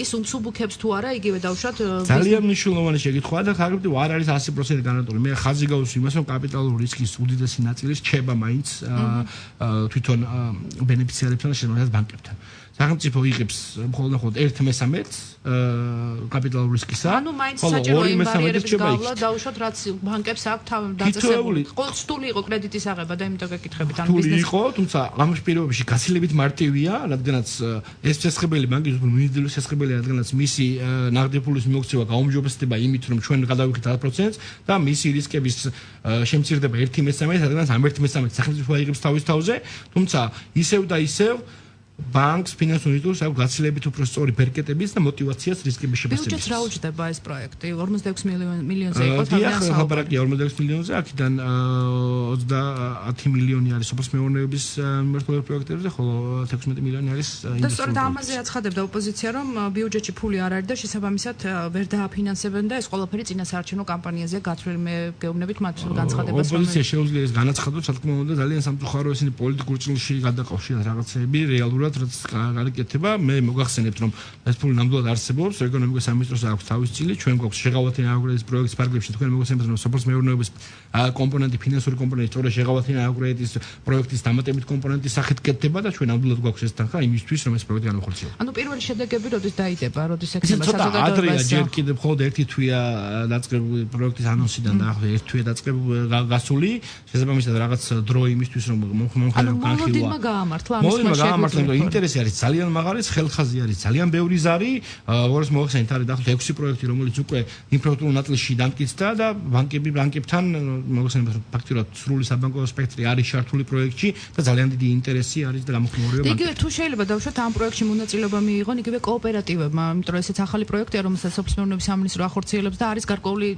ის უმსუბუქებს თუ არა იგივე დავუშვათ ძალიან მნიშვნელოვანი შეკითხვაა და სახელმწიფო არ არის 100% გარანტორი. მე ხაზი გავუსვი იმას, რომ კაპიტალურ რისკის უდიდესი ნაწილი რჩება მაინც თვითონ ბენეფიციარებთან და შემდგომ ბანკებთან. სახელმწიფო იღებს მხოლოდ 1/13 კაპიტალურ რისკისა. ანუ მაინც საჭირო იმ ბარიერების გავლა დაუშვათ რაც ბანკებს აქვს დაწესებული. ყოველწლიური იყო კრედიტის აღება და იმიტომ გეკითხებით ან ბიზნესი. იყო, თუმცა ამ პირობებში გაცილებით მარტივია, რადგანაც ეს შესაძლებელი ბანკის მინიმალური შესაძლებელი რადგანაც მისი ნაღდი ფულის მოგცევა გაუმჯობესდება იმით, რომ ჩვენ გადავიხით 10%-ს და მისი რისკების შემცირდება 1/13, რადგანაც ამ 1/13 სახელმწიფო აიღებს თავის თავზე, თუმცა ისევ და ისევ ბანკს ფინანსურ ინსტიტუტს აქვს გაცილებით უფრო სწორი ბერკეტების და მოტივაციას რისკების შეფასებისთვის. ბიუჯეტს რა უჯდება ეს პროექტი? 46 მილიონზე იყო თავიდან ლაპარაკია 46 მილიონზე, აქედან 30 მილიონი არის სოფლის მეურნეობის მიმართულებით პროექტებზე, ხოლო 16 მილიონი არის ინდუსტრიულ. და სწორედ ამაზე აცხადებდა ოპოზიცია, რომ ბიუჯეტში ფული არ არის და შესაბამისად ვერ დააფინანსებენ და ეს ყველაფერი წინასაარჩევნო კამპანიაზეა გათვლილი. მე გეუბნებით მათ განცხადებას. ოპოზიცია შეუძლია ეს განაცხადოს, რა თქმა უნდა, ძალიან სამწუხარო ისინი პოლიტიკურ ჭრილში გადაყავშიათ რაღაცეები რეალურად რაც გარეკეთება. მე მოგახსენებთ, რომ ეს ფული ნამდვილად არსებობს, ეკონომიკის სამინისტროს აქვს თავის წილი, ჩვენ გვაქვს შეღავათი ინაუგურების პროექტის ფარგლებში, თქვენ მოგახსენებთ, რომ სოფლის მეურნეობის კომპონენტი, ფინანსური კომპონენტი, სწორედ შეღავათი ინაუგურების პროექტის დამატებით კომპონენტის სახით კეთდება და ჩვენ ნამდვილად გვაქვს ეს თანხა იმისთვის, რომ ეს პროექტი განახორციელოს. ანუ პირველი შედეგები როდის დაიდება, როდის ექნება საზოგადოებას? ადრეა, ჯერ კიდევ მხოლოდ ერთი თვეა დაწყებული პროექტის ანონსიდან და ახლა ერთი თვეა დაწყებული გასული, შესაბამისად რაღაც დრო იმისთვის, რომ მომხმარებლობა განხილვა. მოლოდინმა გაამართლა ამის ინტერესი არის ძალიან მაღალი, ხელხაზი არის ძალიან ბევრი ზარი, როგორც მოახსენეთ არის დაახლოებით 6 პროექტი, რომელიც უკვე ინფრასტრუქტურულ ნაწილში დამტკიცდა და ბანკებთან მოახსენებთ, რომ ფაქტობრივად სრული საბანკო სპექტრი არის ჩართული პროექტში და ძალიან დიდი ინტერესი არის და გამოხმაურება ბანკებში. იგივე თუ შეიძლება დავუშვათ ამ პროექტში მონაწილეობა მიიღონ იგივე კოოპერატივებმა, იმიტომ რომ ესეც ახალი პროექტია, რომელსაც სოფლის მეურნეობის სამინისტრო ახორციელებს და არის გარკვეული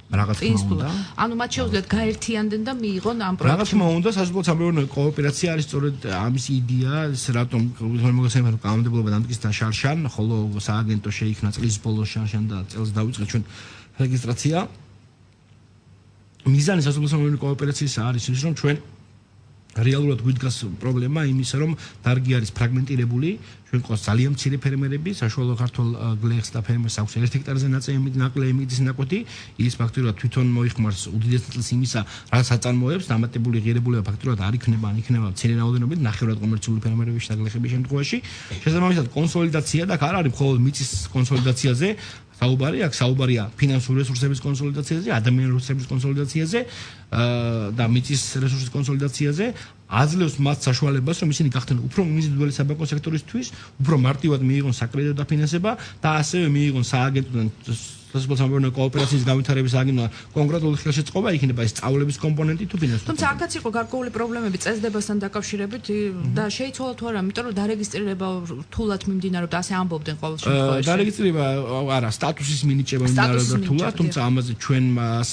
რაღაც უნდა. ანუ მათ შეუძლიათ გაერთიანდნენ და მიიღონ ამ პროექტში. რაღაც უნდა სასოფლო სამეურნეო კოოპერაცია არის სწორედ ამის იდეა, რატომ მოგესალმებით, რომ კანონმდებლობა დამტკიცდა შარშან, ხოლო სააგენტო შეიქმნა წლის ბოლოს შარშან და წელს დავიწყეთ ჩვენ რეგისტრაცია. მიზანი სასოფლო სამეურნეო კოოპერაციის არის ის, რომ ჩვენ რეალურად გვიდგას პრობლემა იმისა, რომ დარგი არის ფრაგმენტირებული, ჩვენ ყავს ძალიან მცირე ფერმერები, საშუალო ქართულ გლეხს და ფერმერს აქვს 1 ჰექტარზე ნაკლები მიწის ნაკვეთი, ის ფაქტობრივად თვითონ მოიხმარს უდიდეს ნაწილს იმისა, რაც აწარმოებს, დამატებული ღირებულება ფაქტობრივად არ იქნება, ან იქნება მცირე რაოდენობით, ნახევრად კომერციული ფერმერების და გლეხების შემთხვევაში. შესაბამისად, კონსოლიდაცია და არ არის მხოლოდ მიწის კონსოლიდაციაზე, საუბარი აქვს, საუბარია ფინანსური რესურსების კონსოლიდაციაზე, ადამიანური რესურსების კონსოლიდაციაზე და მიწის რესურსის კონსოლიდაციაზე. აძლევს მათ საშუალებას, რომ ისინი გახდნენ უფრო ინდივიდუალური საბანკო სექტორისთვის, უფრო მარტივად მიიღონ საკრედიტო დაფინანსება და ასევე მიიღონ სააგენტოდან სასოფლო სამეურნეო კოოპერაციის განვითარების აგენტოდან კონკრეტული ხელშეწყობა, იქნება ეს სწავლების კომპონენტი თუ ფინანსური. თუმცა აქაც იყო გარკვეული პრობლემები წესდებასთან დაკავშირებით და შეიცვალა თუ არა, იმიტომ რომ დარეგისტრირება რთულად მიმდინარეობდა, ასე ამბობდნენ ყოველ შემთხვევაში. დარეგისტრირება არა, სტატუსის მინიჭება მიმდინარეობდა რთულად, თუმცა ამაზე ჩვენ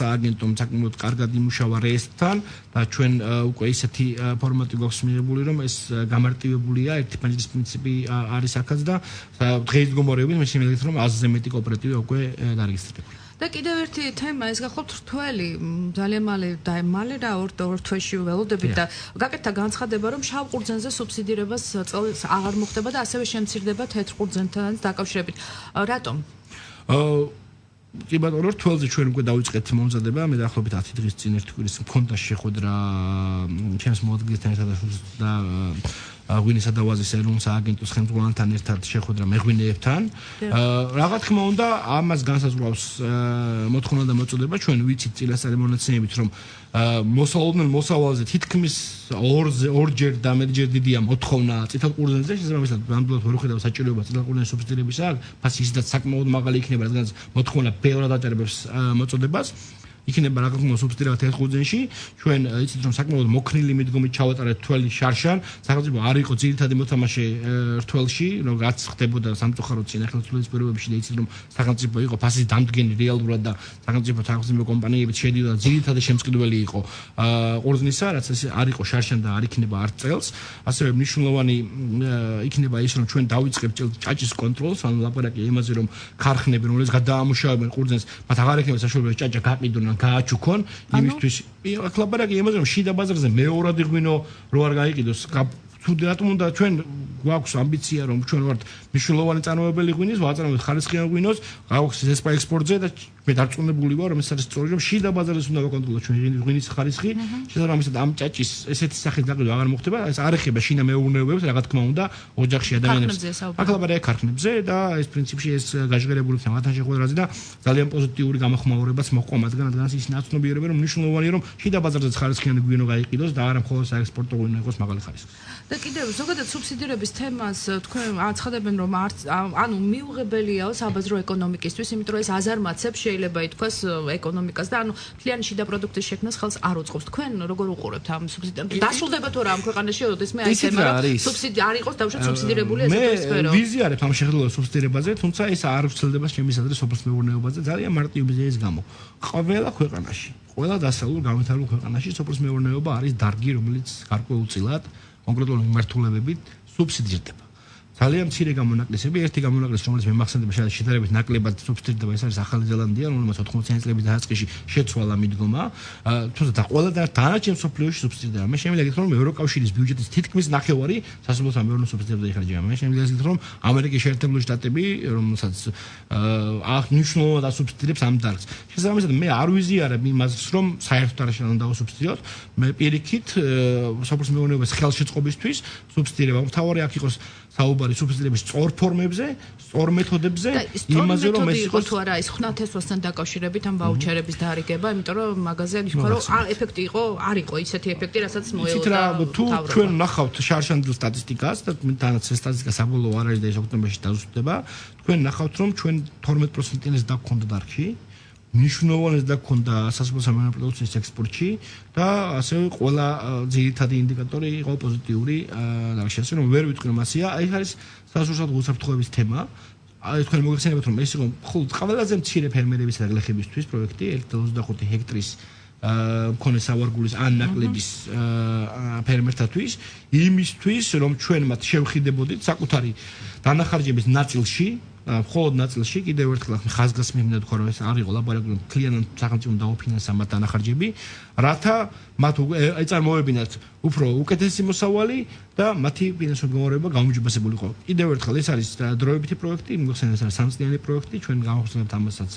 სააგენტომ საკმაოდ კარგად იმუშავა რეესტრთან და ჩვენ უკვე ისეთი ფორმატი გვაქვს მიღებული, რომ ეს გამარტივებულია, ერთი პანჯრის პრინციპი არის აქაც და დღეს მდგომარეობით მე შემიძლია რომ 100-ზე მეტი კოოპერატივი უკვე დარეგისტრირებული. და კიდევ ერთი თემა, ეს გახლავთ რთველი, ძალიან მალე რა ორ თვეში ველოდებით და გაკეთდა განცხადება, რომ შავ ყურძენზე სუბსიდირებას წელს აღარ მოხდება და ასევე შემცირდება თეთრ ყურძენთან დაკავშირებით. რატომ? კი ბატონო, რთველზე ჩვენ უკვე დავიწყეთ მომზადება, მე დაახლოებით 10 დღის წინ ერთი კვირის მქონდა შეხვედრა ჩემს მოადგილესთან ერთად და ღვინის ადავაზის ეროვნულ სააგენტოს ხელმძღვანელთან ერთად შეხვედრა მეღვინეებთან. რა თქმა უნდა, ამას განსაზღვრავს მოთხოვნა და მოწოდება, ჩვენ ვიცით წილასწარი მონაცემებით, რომ მოსავალზე თითქმის ორჯერ და მეტჯერ დიდია მოთხოვნა წითელ ყურძენზე, შესაბამისად ნამდვილად ვერ ვხედავ საჭიროებას წითელ ყურძენის სუბსიდირებისა, ფასი ისედაც საკმაოდ მაღალი იქნება, რადგან მოთხოვნა ბევრად აჭარბებს მოწოდებას. იქნება რა თქმა უნდა სუბსიდირება თეთრ ყურძენში, ჩვენ იცით რომ საკმაოდ მოქნილი მიდგომით ჩავატარეთ თველი შარშან, სახელმწიფო არ იყო ძირითადი მოთამაშე რთველში, რომ რაც ხდებოდა სამწუხაროდ წინახელთვლის პირობებში და იცით რომ სახელმწიფო იყო ფასის დამდგენი რეალურად და სახელმწიფო კომპანიებიც შედიოდა ძირითადი შემწყდებელი იყო ყურძნისა, რაც არ იყო შარშან და არ იქნება არც წელს, ასევე მნიშვნელოვანი იქნება ის რომ ჩვენ დავიწყებთ ჭაჭის კონტროლს, ანუ ლაპარაკია იმაზე რომ ქარხნები რომელიც გადაამუშავებენ ყურძენს, მათ აღარ ექნება საშუალება ჭაჭა გაყიდონ გააჩუქონ იმისთვის აქ ლაპარაკია იმაზე რომ შიდა ბაზარზე მეორადი ღვინო რო არ გაიყიდოს თუ რატომ უნდა ჩვენ გვაქვს ამბიცია რომ ჩვენ ვართ მნიშვნელოვანი წარმოებელი ღვინის ვაწარმოებთ ხარისხიან ღვინოს გაქვს ესპა ექსპორტზე და მე დარწმუნებული ვარ, რომ ეს არის სწორი, რომ შიდა ბაზარს უნდა ვაკონტროლოთ ჩვენ ღვინის ხარისხი. შესაბამისად ამ ჭაჭის ესეთი სახის გაყიდვა აღარ მოხდება, ეს არ ეხება შინა მეურნეობებს, რა თქმა უნდა, ოჯახში ადამიანებს. აკლებარია ქარხნებზე და ეს პრინციპში ეს გაჟღერებული თემათან შეხვედრაზე და ძალიან პოზიტიური გამოხმაურებაც მოყვა მათგან, რადგან ისინი აცნობიერებენ, რომ მნიშვნელოვანია, რომ შიდა ბაზარზე ხარისხიანი ღვინო გაიყიდოს და არა მხოლოდ საექსპორტო ღვინო იყოს მაღალი ხარისხის. და კიდევ ზოგადად სუბსიდირების თემას თქვენ აცხადებენ, რომ ანუ მიუღებელიაო საბაზრო ეკონომიკისთვის, იმიტომ რომ ეს აზარმაცებს შეიძლება ითქვას ეკონომიკას და ანუ მთლიანი შიდა პროდუქტის შექმნას ხელს არ უწყობს. თქვენ როგორ უყურებთ ამ სუბსიდირებას? დასრულდება თუ რა ამ ქვეყანაში, ოდესმე აი ეს თემა სუბსიდი არ იყოს დაუშვათ სუბსიდირებული ესეთი სფერო. მე ვიზიარებ ამ შეხედულებას სუბსიდირებაზე, თუმცა ეს არ ვრცელდება ჩემის აზრით სოფლის მეურნეობაზე ძალიან მარტივი მიზეზის გამო. ყველა ქვეყანაში, ყველა დასავლურ განვითარებულ ქვეყანაში სოფლის მეურნეობა არის დარგი, რომელიც გარკვეულწილად კონკრეტული მიმართულებებით სუბსიდირდება. ძალიან მცირე გამონაკლისები, ერთი გამონაკლისი, რომელიც მე მახსენდება შეიძლება შედარებით ნაკლებად სუბსიდირდება, ეს არის ახალი ზელანდია, რომელმაც 80-იანი წლების დასაწყისში შეცვალა მიდგომა, თუმცა და ყველა დანარჩენ მსოფლიოში სუბსიდირდება. მე შემიძლია გითხრა, რომ ევროკავშირის ბიუჯეტის თითქმის ნახევარი სასოფლო სამეურნეო სუბსიდირებაზე იხარჯება. მე შემიძლია გითხრა, რომ ამერიკის შეერთებული შტატები, რომელსაც მნიშვნელოვნად ასუბსიდირებს ამ დარგს. შესაბამისად, მე არ ვიზიარებ იმას, რომ საერთოდ არ შეიძლება დავსუბსიდიროთ. მე პირიქით სოფლის მეურნეობის ხელშეწყობისთვის სუბსიდირება მთავარი აქ იყოს საუბარი სუბსიდირების სწორ ფორმებზე, სწორ მეთოდებზე, იმაზე რომ ეს იყოს თუ არა ის ხნათესვასთან დაკავშირებით ამ ვაუჩერების დარიგება, იმიტომ რომ მაგაზე იფიქრა რომ ეფექტი იყო, არ იყო ისეთი ეფექტი, რასაც მოელოდა. თუ ჩვენ ნახავთ შარშანდილ სტატისტიკას და თანაც ეს სტატისტიკა საბოლოო არ არის და ეს ოქტომბერში დაზუსტდება, თქვენ ნახავთ რომ ჩვენ 12%-იანს დაგქონდა დარგში. მნიშვნელოვანეს დაგქონდა სასოფლო სამეურნეო პროდუქციის ექსპორტში და ასევე ყველა ძირითადი ინდიკატორი იყო პოზიტიური და შესაძლოა რომ ვერ ვიტყვი რომ ასეა. ეს არის სასურსათო უსაფრთხოების თემა. აი თქვენ მოგეხსენებათ რომ ეს იყო მხოლოდ ყველაზე მცირე ფერმერების და გლეხებისთვის პროექტი 1.25 ჰექტრის მქონე სავარგულის ან ნაკლების ფერმერთათვის, იმისთვის რომ ჩვენ მათ შევხიდებოდით საკუთარი დანახარჯების ნაწილში მხოლოდ ნაწილში კიდევ ერთხელ ხაზგასმის მინდა თქვა რომ ეს არ იყო ლაბორატორიული მთლიანად სახელმწიფომ დაუფინანსა მათ დანახარჯები, რათა მათ ეწარმოებინათ უფრო უკეთესი მოსავალი და მათი ფინანსური მდგომარეობა გაუმჯობესებული იყო. კიდევ ერთხელ ეს არის დროებითი პროექტი, მოგხსენებთ ეს არის სამწლიანი პროექტი, ჩვენ გავახსენებთ ამასაც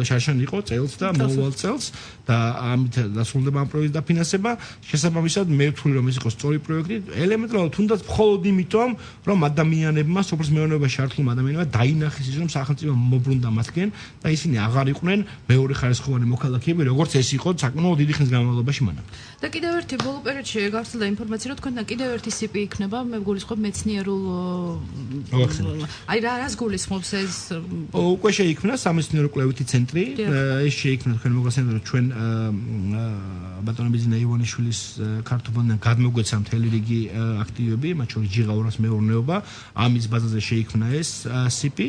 შარშან იყო წელს და მოვალ წელს და ამით დასრულდება ამ პროექტის დაფინანსება. შესაბამისად მე ვთვლი რომ ეს იყო სწორი პროექტი, ელემენტარულად თუნდაც მხოლოდ იმიტომ რომ ადამიანებმა სოფლის მეურნეობაში ჩართულმა ადამიანებმა დაინახეს ის რომ სახელმწიფო მობრუნდა მათგან და ისინი აღარ იყვნენ მეორე ხარისხოვანი მოქალაქეები, როგორც ეს იყო საკმაოდ დიდი ხნის განმავლობაში მანამდე. და კიდევ ერთი ბოლო პერიოდში გავრცელდა ინფორმაცია, რომ თქვენთან კიდევ ერთი სიპი იქნება, მე გულისხმობ მეცნიერულ აი რას გულისხმობს ეს? უკვე შეიქმნა სამეცნიერო კვლევითი ცენტრი, ეს შეიქმნა თქვენ მოგახსენებთ რომ ჩვენ ბატონო ბიზნა ივანიშვილის ქართულიდან გადმოგვეცა მთელი რიგი აქტივები, მათ შორის ჯიღაურას მეურნეობა, ამის ბაზაზე შეიქმნა ეს სიპი.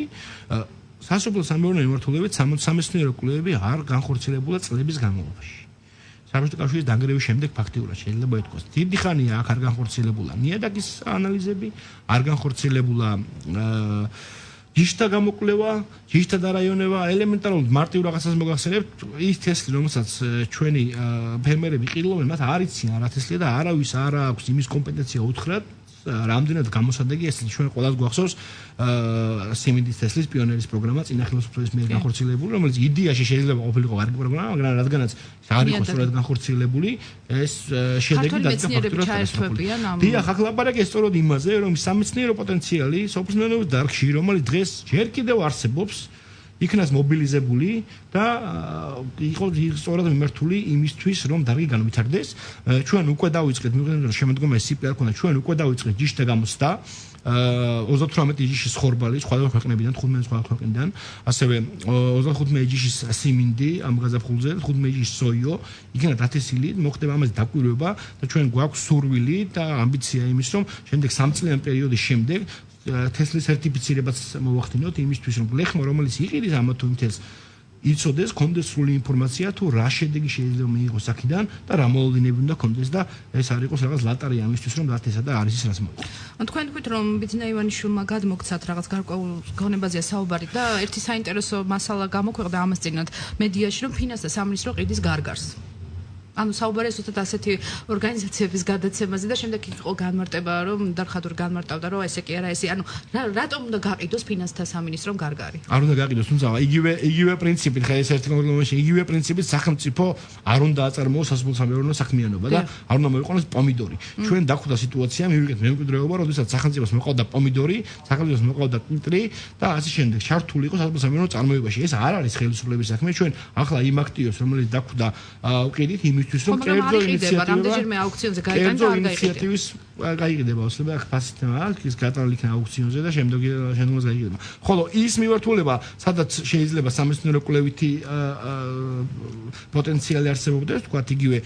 სასოფლო სამეურნეო მიმართულებით სამეცნიერო კვლევები არ განხორციელებულა წლების განმავლობაში. საბჭოთა კავშირის დანგრევის შემდეგ ფაქტიურად შეიძლება ითქვას, დიდი ხანია აქ არ განხორციელებულა ნიადაგის ანალიზები, არ განხორციელებულა ჯიშთა გამოკვლევა, ჯიშთა დარაიონება, ელემენტარულად მარტივ რაღაცას მოგახსენებთ, ის თესლი, რომელსაც ჩვენი ფერმერები ყიდულობენ, მათ არ იციან რა თესლია და არავის არ აქვს იმის კომპეტენცია უთხრათ, რამდენად გამოსადეგი ეს ჩვენ ყველას გვახსოვს სიმინდის თესლის პიონერის პროგრამა წინა ხელისუფლების მიერ განხორციელებული, რომელიც იდეაში შეიძლება ყოფილიყო კარგი პროგრამა, მაგრამ რადგანაც არ იყო სწორად განხორციელებული, ეს შედეგი დაიწყო ფაქტურად. დიახ, აქ ლაპარაკია სწორედ იმაზე, რომ სამეცნიერო პოტენციალი სოფლის მეურნეობის დარგში, რომელიც დღეს ჯერ კიდევ არსებობს, იქნას მობილიზებული და იყო სწორად მიმართული იმისთვის, რომ დარგი განვითარდეს. ჩვენ უკვე დავიწყეთ, მიუხედავად რომ შემოდგომა სიპი არ ქონდა, ჩვენ უკვე დავიწყეთ ჯიშთა გამოსდა 38 ჯიშის ხორბალი სხვადასხვა ქვეყნებიდან, 15 სხვა ქვეყნიდან, ასევე 25 ჯიშის სიმინდი ამ გაზაფხულზე, 15 ჯიშის სოიო, იქნება დათესილი, მოხდება ამაზე დაკვირვება და ჩვენ გვაქვს სურვილი და ამბიცია იმის, რომ შემდეგ 3 წლიან პერიოდის შემდეგ თესლის სერტიფიცირებაც მოვახდინოთ იმისთვის, რომ გლეხმა, რომელიც იყიდის ამა თუ იმ თესლს, იცოდეს, კონდეს სრული ინფორმაცია თუ რა შედეგი შეიძლება მიიღოს აქედან და რა მოლოდინები უნდა კონდეს და ეს არ იყოს რაღაც ლატარია ამისთვის, რომ დათესა და არის ის რაც მოიყო. თქვენ თქვით, რომ ბიძინა ივანიშვილმა გადმოგცათ რაღაც გარკვეულ გონებაზეა საუბარი და ერთი საინტერესო მასალა გამოქვეყნდა ამას წინათ მედიაში, რომ ფინანსთა სამინისტრო ყიდის გარგარს. ანუ საუბარია ზუსტად ასეთი ორგანიზაციების გადაცემაზე და შემდეგ იყო განმარტება რომ დარხადურ განმარტავდა რომ ესე კი არა ესე ანუ რატომ უნდა გაყიდოს ფინანსთა სამინისტრომ გარგარი არ უნდა გაყიდოს თუმცა იგივე პრინციპით ხა ეს ერთი კონკრეტული მომენტში იგივე პრინციპით სახელმწიფო არ უნდა აწარმოოს სასოფლო-სამეურნეო საქმიანობა და არ უნდა მოიყვანოს პომიდორი ჩვენ დახვდა სიტუაცია მივიღეთ მემკვიდრეობა როდესაც სახელმწიფოს მოყავდა პომიდორი სახელმწიფოს მოყავდა კიტრი და ასე შემდეგ ჩართული იყო სასოფლო-სამეურნეო წარმოებაში ეს არ არის ხელისუფლების საქმე ჩვენ ახლა იმ აქტივებს რომელიც დახვდა უკიდით იმისთვის რომ კერძო რამდენჯერმე აუქციონზე გაიტანა და არ ინიციატივის გაიგდება ოსლება აქ ფასიტემა ის გატანილი იქნა აუქციონზე და შემდგომ გაიგდება ხოლო ის მიმართულება სადაც შეიძლება სამეცნიერო კვლევითი პოტენციალი არსებობდეს თქვა იგივე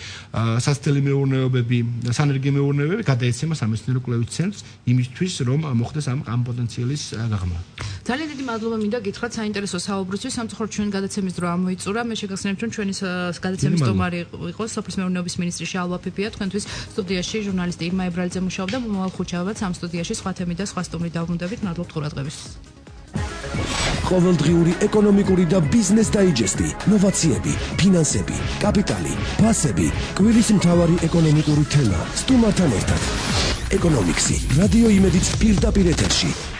სასწრაფო მეურნეობები სანერგო მეურნეობები გადაეცემა სამეცნიერო კვლევით ცენტრს იმისთვის რომ მოხდეს ამ პოტენციალის გაღრმა ძალიან დიდი მადლობა მინდა გითხრათ საინტერესო საუბრისთვის სამწუხაროდ ჩვენ გადაცემის დრო ამოიწურა მე შეგახსენებთ რომ ჩვენი გადაცემის სტუმარი იყო სოფლის მეურნეობის მინისტრი შალვა ფიფია თქვენთვის სტუდიაში ჟურნალისტი ირმა ებრალიძე მუშაობდა მომავალ ხუთშაბათს ამ სტუდიაში სხვა თემით და სხვა სტუმრით დავბრუნდებით მადლობთ ყურადღებისთვის ყოველდღიური ეკონომიკური და ბიზნეს დაიჯესტი, ნოვაციები, ფინანსები, კაპიტალი, ფასები, კვირის მთავარი ეკონომიკური თემა სტუმართან ერთად. ეკონომიქსი, რადიო იმედიც პირდაპირ ეთერში.